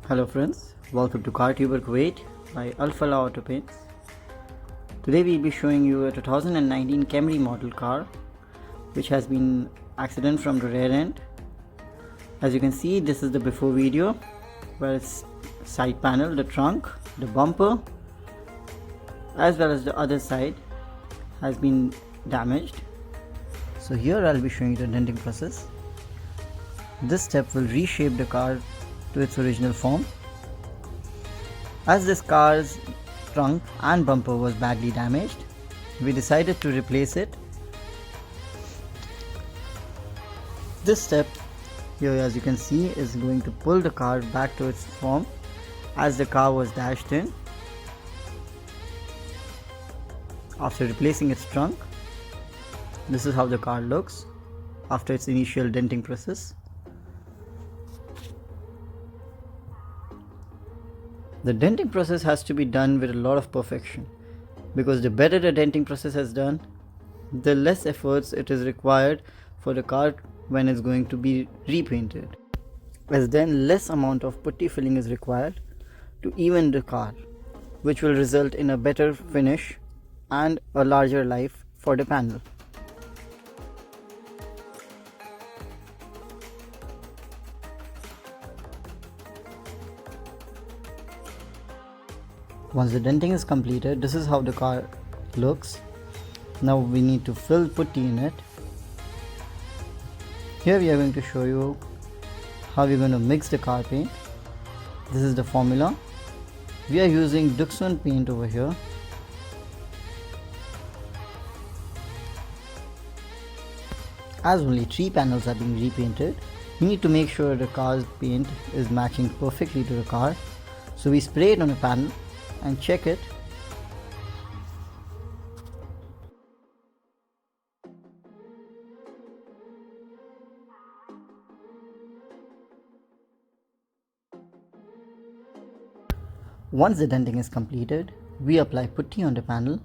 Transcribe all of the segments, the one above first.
Hello friends, welcome to Car Tuber Kuwait by Al-Falah Auto Paints. Today we'll be showing you a 2019 Camry model car which has been accident from the rear end. As you can see, this is the before video where its side panel, the trunk, the bumper as well as the other side has been damaged. So here I'll be showing you the denting process. This step will reshape the car to its original form. As this car's trunk and bumper was badly damaged, we decided to replace it. This step here, as you can see, is going to pull the car back to its form as the car was dashed in. After replacing its trunk, this is how the car looks after its initial denting process. The denting process has to be done with a lot of perfection, because the better the denting process is done, the less efforts it is required for the car when it's going to be repainted, as then less amount of putty filling is required to even the car, which will result in a better finish and a larger life for the panel. Once the denting is completed, this is how the car looks. Now we need to fill putty in it. Here we are going to show you how we're going to mix the car paint. This is the formula. We are using Duxone paint over here. As only 3 panels are being repainted, we need to make sure the car's paint is matching perfectly to the car. So we spray it on a panel and check it. Once the denting is completed, we apply putty on the panel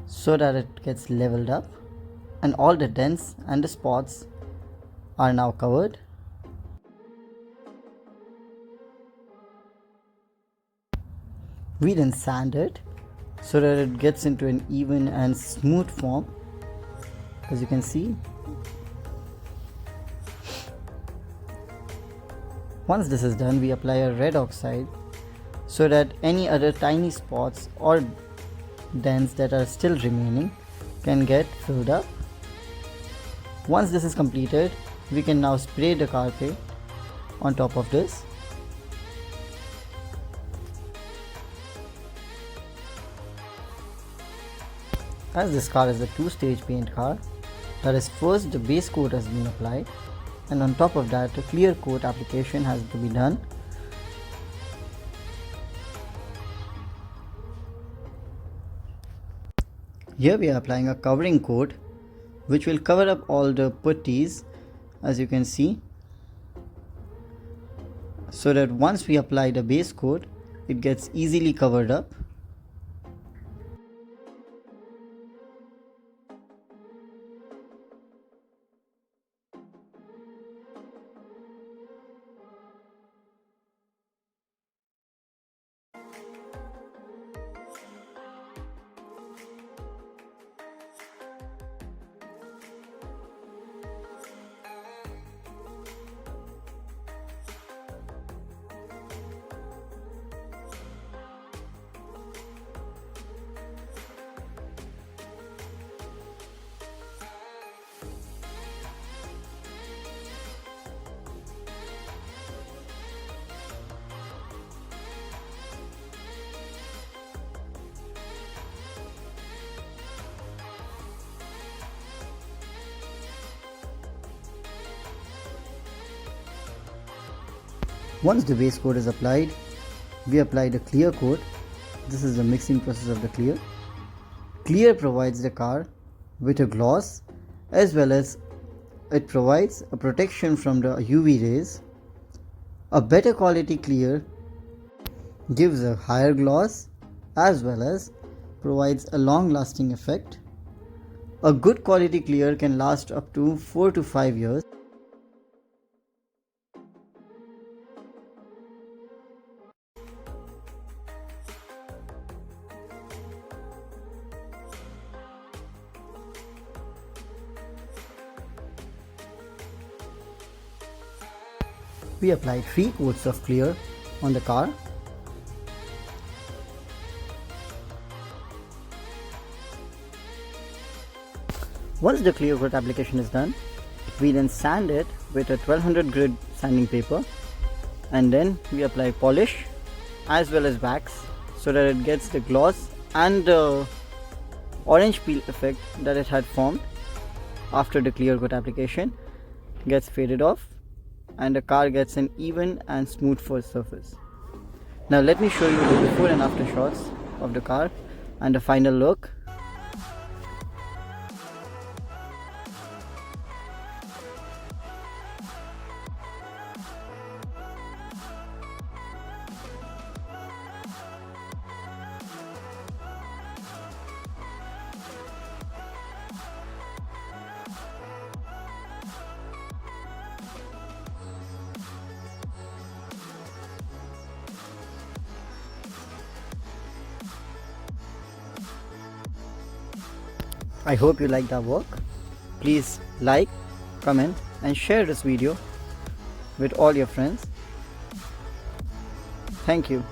so that it gets leveled up and all the dents and the spots are now covered. We then sand it so that it gets into an even and smooth form, as you can see. Once this is done, we apply a red oxide so that any other tiny spots or dents that are still remaining can get filled up. Once this is completed, we can now spray the car paint on top of this. As this car is a 2-stage paint car, that is, first the base coat has been applied and on top of that a clear coat application has to be done. Here we are applying a covering coat which will cover up all the putties, as you can see, so that once we apply the base coat, it gets easily covered up. Once the base coat is applied, we apply the clear coat. This is the mixing process of the clear. Clear provides the car with a gloss, as well as it provides a protection from the UV rays. A better quality clear gives a higher gloss as well as provides a long lasting effect. A good quality clear can last up to 4 to 5 years. we applied 3 coats of clear on the car. Once the clear coat application is done, we then sand it with a 1200 grit sanding paper, and then we apply polish as well as wax so that it gets the gloss and the orange peel effect that it had formed after the clear coat application gets faded off, and the car gets an even and smooth first surface. Now let me show you the before and after shots of the car and the final look. I hope you liked our work. Please like, comment and share this video with all your friends. Thank you.